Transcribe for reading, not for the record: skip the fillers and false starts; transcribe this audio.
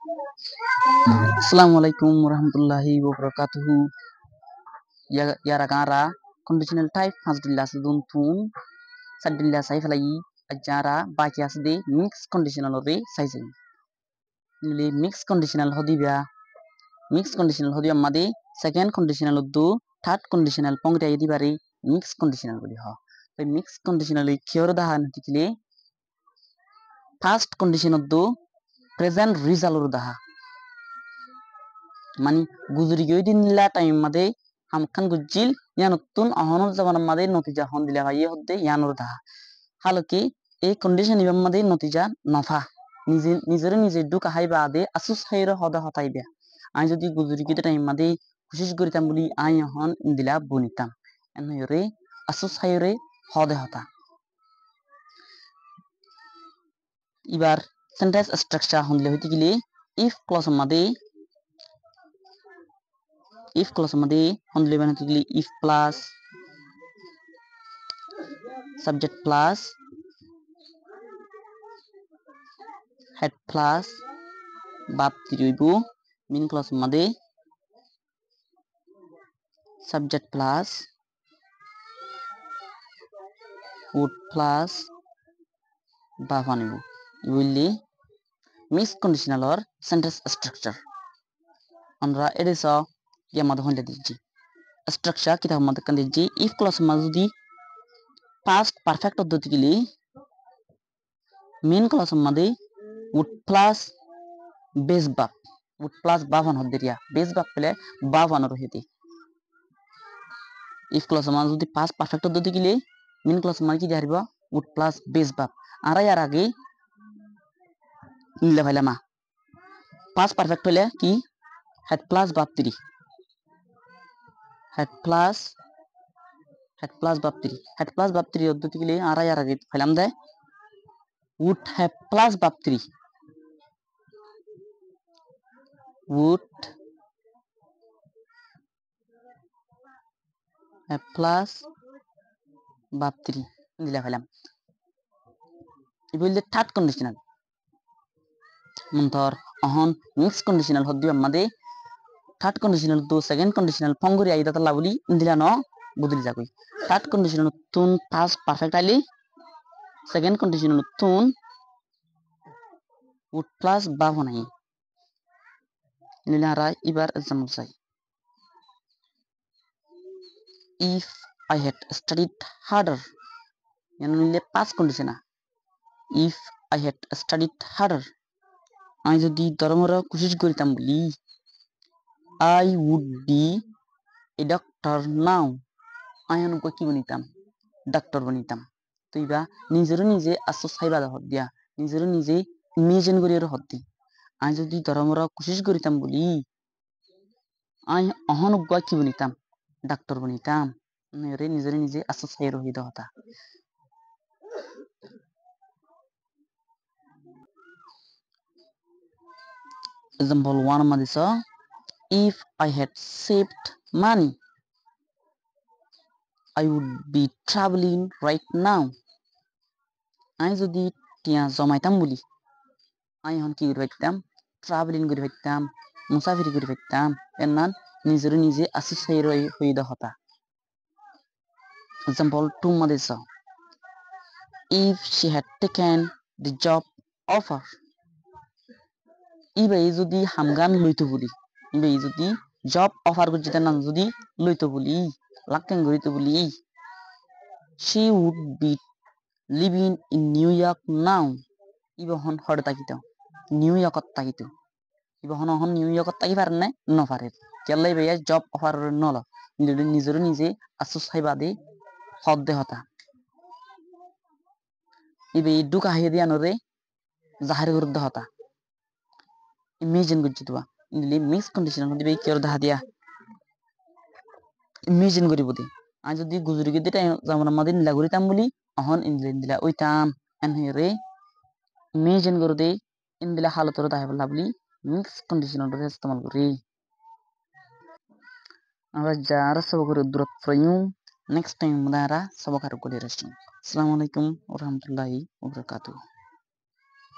Assalamualaikum warahmatullahi wabarakatuh. Yara gara conditional type hasdilla sudun tun sadilla saifalai ajara bakia sde mix conditional ore saizin le mix conditional hodibya mix conditional hodiya made second conditional uddu third conditional pongria yedi bari mix conditional boli ha to mix conditional kiyor dahan tikile first condition uddu present result daha mani guzuri goydin la time made hamkan gujil yanutun ahonor zaman made notija hon dila baye hodde yanur da haloki এই condition ইবাম মধ্যে নতিজা নফা নিজে দুকা হাই বাদে Asus হাইর হদা হতাইবে আই যদি গুজরি কিতে time মধ্যে কোশিশ করিতাম বলি আই হন দিলা বনিতাম এনরে আসুস হাইরে হদে হতা এবার সেন্টেন্স স্ট্রাকচার হনলে হইতে গেলে ইফ ক্লজ মধ্যে হনলে বানাতে গেলে if plus subject plus head plus bab tiribu min clause made subject plus would plus bab anibu will mix conditional or sentence structure আমরা এডিসা ইয়ামাদ হইলে দিচ্ছি স্ট্রাকচার কিতাব মধ্যে কান দিচ্ছি if clause মধ্যে যদি past perfect পদ্ধতি গেলে main clause মধ্যে would plus base verb would plus verb on hodriya base verb pele verb on rohiti if clause ma jodi past perfect পদ্ধতি গিলে main clause ma ki diariba would plus base verb ara yar age নিলে ভাইলামা past perfect হলে কি had plus verb 3 had plus verb 3 পদ্ধতি গিলে ara yar age ভাইলাম De would have plus verb 3 would have plus verb 3 দিলা ফেলাম ইবুল third conditional মন্তর অহন mix conditional হদ্দি আমাদে third conditional তো সেকেন্ড কন্ডিশনাল ফঙ্গুরি আইদা তালা বলি দিলা ন বদলি যাকই থার্ড কন্ডিশনাল তুন পাস্ট পারফেক্ট আইলি সেকেন্ড কন্ডিশনাল তুন would plus verb নাই নিলারা এবার এক্সাম্পল চাই if I had studied harder নিলে past condition if I had studied harder আমি যদি দরমরা কোশিশ করিতাম বলি I would be a doctor now I am কি বনিতাম ডাক্তার বনিতাম তো ইবা নিজে আসো সাইবা হদ দিয়া নিজে ইমাজিন করি হদ দি আমি যদি দরমরা কোশিশ করিতাম বলি আই অহন কি বনিতাম ডাক্তার বনিতাম রে নিজে আসো সাই রহিত হতা example 1 madisa if I had saved money I would be traveling right now I যদি টিয়া জমাইতাম বলি আই হন কি করে পাইতাম ট্রাভেলিং করে পাইতাম মুসাফিরি করে পাইতাম এনান নিজে আসি সাই হইদা হতা example 2 madisa if she had taken the job offer ইবে যদি হামগান লইতো বলি ইবে যদি জব অফার করতে না যদি লইতো বলি লাকেন গরিতো বলি she would be living in New York now ইবে হন হড় তাকিতো নিউ ইয়র্কত তাকিতো ইবে হন নিউ ইয়র্কত তাকি পারে না ন পারে কেলাই বেয়া জব অফার নল নিজে আসু সাইবাদে হদ্দে হতা ইবে দুকা হাইয়ে দিয়া নরে জাহারে গুরুদ্ধ হতা imagine gujitwa indile mix condition hodibe kiyor daha dia imagine gori bodi a jodi guzuri gide time zamana madin laguritam boli ahon indila oitam en here imagine gorde indila halator daha labli mix condition ore istemal gori আমরা যারা সবকরে দূরত প্রয়ুম next time মুদারা সবকার করে রাষ্ট্র আসসালামু আলাইকুম ওয়া রাহমাতুল্লাহি ওয়া বারাকাতুহু